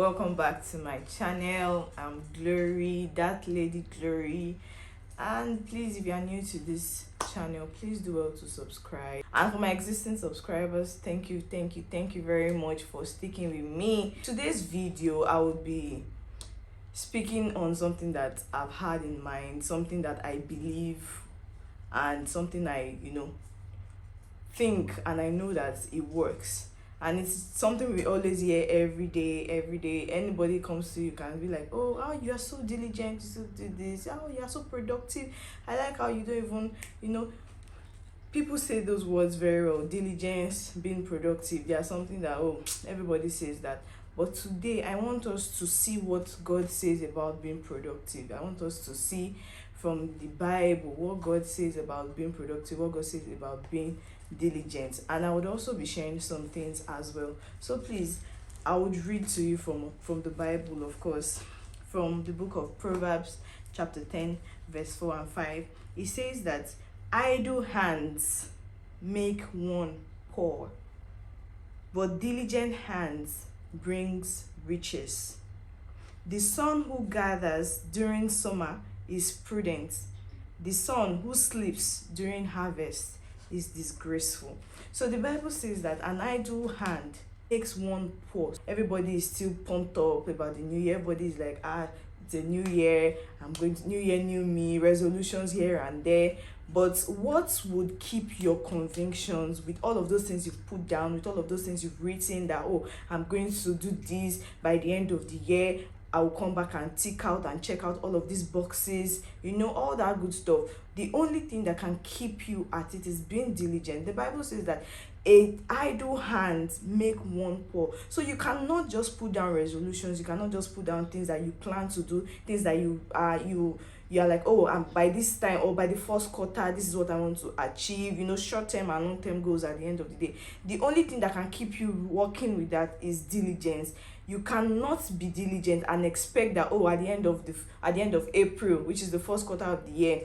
welcome back to my channel. I'm Glory, that lady Glory, and please, if you are new to this channel, please do well to subscribe. And for my existing subscribers, thank you very much for sticking with me. Today's video, I will be speaking on something that I've had in mind, something that I believe, and something I think, and I know that it works. And it's something we always hear every day. Anybody comes to you can be like, oh, you are so diligent, you still do this, oh, you are so productive. I like how you don't even, people say those words very well. Diligence, being productive, they are something that, everybody says that. But today I want us to see what God says about being productive. I want us to see from the Bible what God says about being productive, what God says about being diligent. And I would also be sharing some things as well. So please, I would read to you from the Bible, of course, from the book of Proverbs chapter 10 verse 4 and 5. It says that idle hands make one poor, but diligent hands brings riches. The son who gathers during summer is prudent. The son who sleeps during harvest is disgraceful. So the Bible says that an idle hand makes one poor. Everybody is still pumped up about the new year. Everybody is like, it's a new year, I'm going to new year, new me, resolutions here and there. But what would keep your convictions with all of those things you've put down, with all of those things you've written that, I'm going to do this by the end of the year, I will come back and tick out and check out all of these boxes, all that good stuff. The only thing that can keep you at it is being diligent. The Bible says that idle hands make one poor. So you cannot just put down resolutions, you cannot just put down things that you plan to do, things that you are like, by this time or by the first quarter, this is what I want to achieve, short-term and long-term goals at the end of the day. The only thing that can keep you working with that is diligence. You cannot be diligent and expect that, at the end of April, which is the first quarter of the year,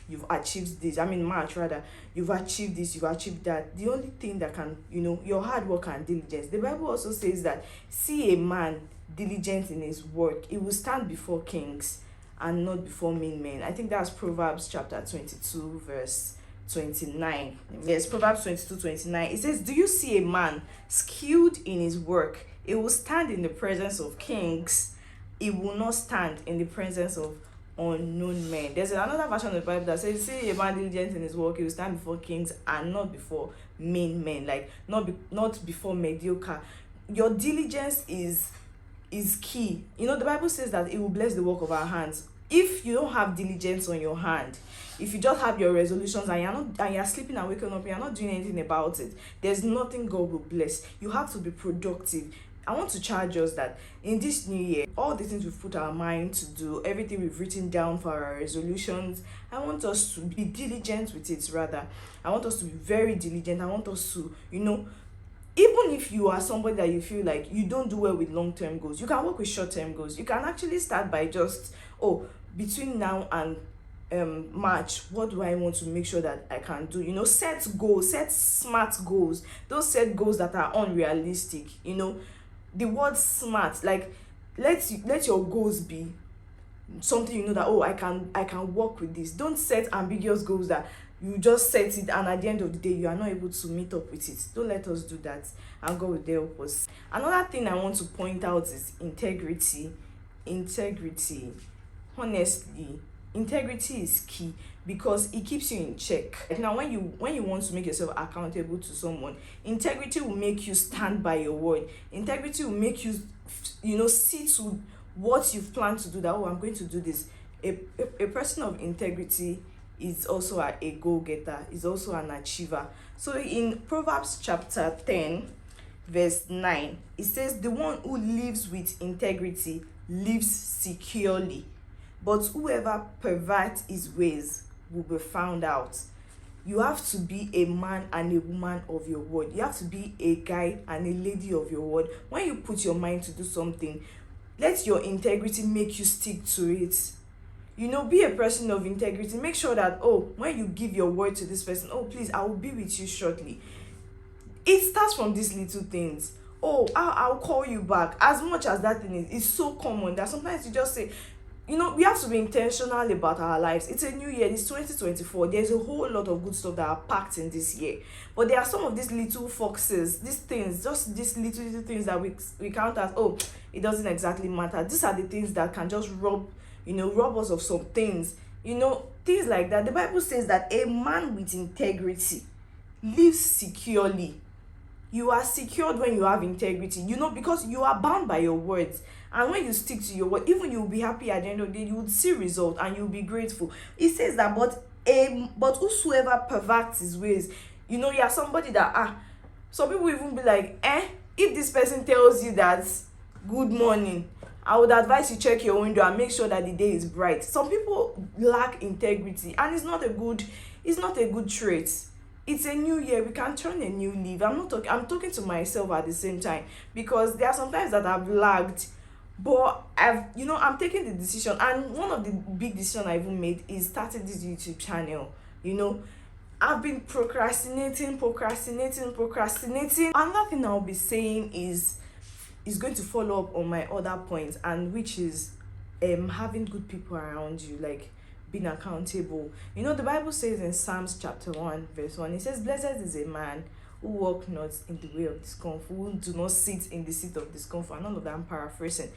you've achieved this. March rather, you've achieved this, you've achieved that. The only thing that can, your hard work and diligence. The Bible also says that, see a man diligent in his work, he will stand before kings and not before mean men. I think that's Proverbs chapter 22 verse 29. Yes, Proverbs 22:29. It says, do you see a man skilled in his work? He will stand in the presence of kings. He will not stand in the presence of unknown men. There's another version of the Bible that says, see a man diligent in his work, he will stand before kings and not before mean men, like not before mediocre. Your diligence is key. The Bible says that it will bless the work of our hands. If you don't have diligence on your hand, if you just have your resolutions and you're sleeping and waking up, you're not doing anything about it, there's nothing God will bless. You have to be productive. I want to charge us that in this new year, all the things we've put our mind to do, everything we've written down for our resolutions, I want us to be diligent with it. Rather, I want us to be very diligent. I want us to, even if you are somebody that you feel like you don't do well with long-term goals, you can work with short-term goals. You can actually start by just, between now and March, what do I want to make sure that I can do? Set goals, set smart goals. Those set goals that are unrealistic. The word smart, like let your goals be something that, I can work with this. Don't set ambiguous goals that you just set it and at the end of the day you are not able to meet up with it. Don't let us do that, and God will help us. Another thing I want to point out is integrity. Honestly, integrity is key because it keeps you in check. Now when you want to make yourself accountable to someone, integrity will make you stand by your word. Integrity will make you see to what you've planned to do, that I'm going to do this. A person of integrity is also a go-getter, is also an achiever. So in Proverbs chapter 10 verse 9, it says, the one who lives with integrity lives securely, but whoever perverts his ways will be found out. You have to be a man and a woman of your word. You have to be a guy and a lady of your word. When you put your mind to do something, let your integrity make you stick to it. Be a person of integrity. Make sure that, when you give your word to this person, please, I will be with you shortly. It starts from these little things. oh, I'll call you back. As much as that thing is, it's so common that sometimes you just say, we have to be intentional about our lives. It's a new year, it's 2024. There's a whole lot of good stuff that are packed in this year. But there are some of these little foxes, these things, just these little things that we count as, oh, it doesn't exactly matter. These are the things that can just rob us of some things. Things like that. The Bible says that a man with integrity lives securely. You are secured when you have integrity, because you are bound by your words. And when you stick to your word, even you'll be happy at the end of the day, you would see result and you'll be grateful. It says that, but whosoever perverts his ways, you're somebody that, some people even be like, if this person tells you that good morning, I would advise you check your window and make sure that the day is bright. Some people lack integrity, and it's not a good trait. It's a new year. We can turn a new leaf. I'm talking to myself at the same time, because there are some times that I've lagged, but I'm taking the decision. And one of the big decisions I even made is starting this YouTube channel. I've been procrastinating. Another thing I'll be saying is going to follow up on my other points, and which is having good people around you, like being accountable. The Bible says in Psalms chapter 1 verse 1, it says, blessed is a man who walk not in the way of discomfort, who do not sit in the seat of discomfort. And all of that, I'm paraphrasing.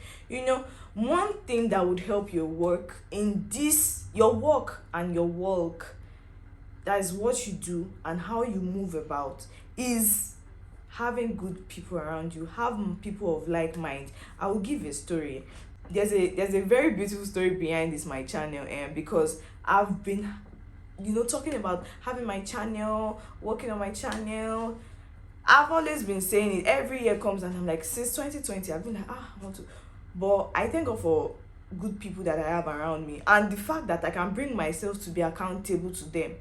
One thing that would help your work in this, your work and your walk, that is what you do and how you move about, is having good people around you. Have people of like mind. I will give a story. There's a very beautiful story behind this my channel, because I've been talking about having my channel, working on my channel. I've always been saying it. Every year comes and I'm like, since 2020 I've been like, I want to, but I thank God for good people that I have around me, and the fact that I can bring myself to be accountable to them.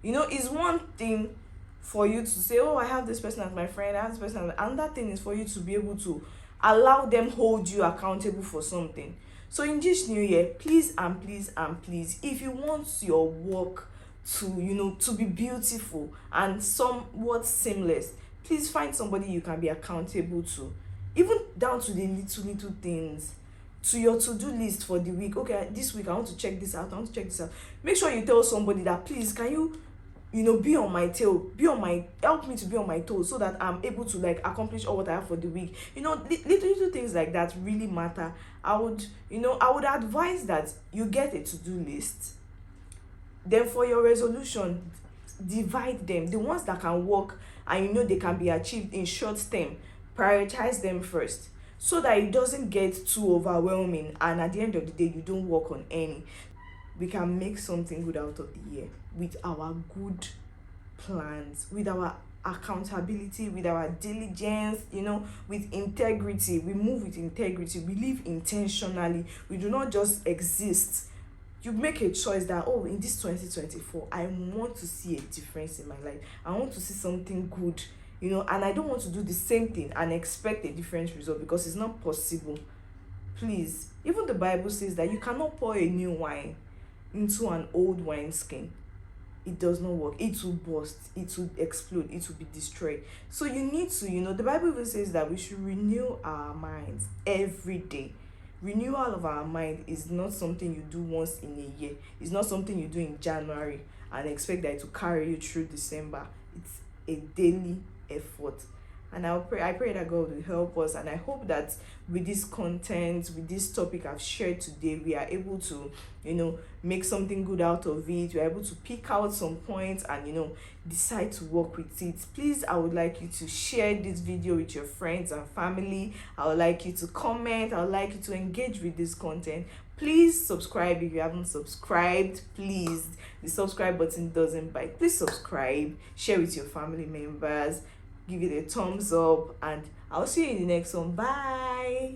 Is one thing for you to say, oh, I have this person as my friend, I have this person, and that thing is for you to be able to allow them hold you accountable for something. So in this new year, please, if you want your work to be beautiful and somewhat seamless, please find somebody you can be accountable to, even down to the little things, to your to-do list for the week. Okay, this week I want to check this out, make sure you tell somebody that, please, can you be on my tail, help me to be on my toes, so that I'm able to accomplish all what I have for the week. Little things like that really matter. I would advise that you get a to-do list. Then for your resolution, divide them. The ones that can work and they can be achieved in short term, prioritize them first, so that it doesn't get too overwhelming and at the end of the day you don't work on any. We can make something good out of the year with our good plans, with our accountability, with our diligence, with integrity. We move with integrity. We live intentionally. We do not just exist. You make a choice that, oh, in this 2024, I want to see a difference in my life. I want to see something good, and I don't want to do the same thing and expect a different result, because it's not possible. Please, even the Bible says that you cannot pour a new wine into an old wineskin. It does not work. It will burst, it will explode, it will be destroyed. So you need to, the Bible even says that we should renew our minds every day. Renewal of our mind is not something you do once in a year. It's not something you do in January and expect that it will carry you through December. It's a daily effort. And I pray that God will help us, and I hope that with this content, with this topic I've shared today, we are able to, make something good out of it. We're able to pick out some points and, decide to work with it. Please, I would like you to share this video with your friends and family. I would like you to comment. I would like you to engage with this content. Please subscribe if you haven't subscribed. Please, the subscribe button doesn't bite. Please subscribe, share with your family members, give it a thumbs up, and I'll see you in the next one. Bye.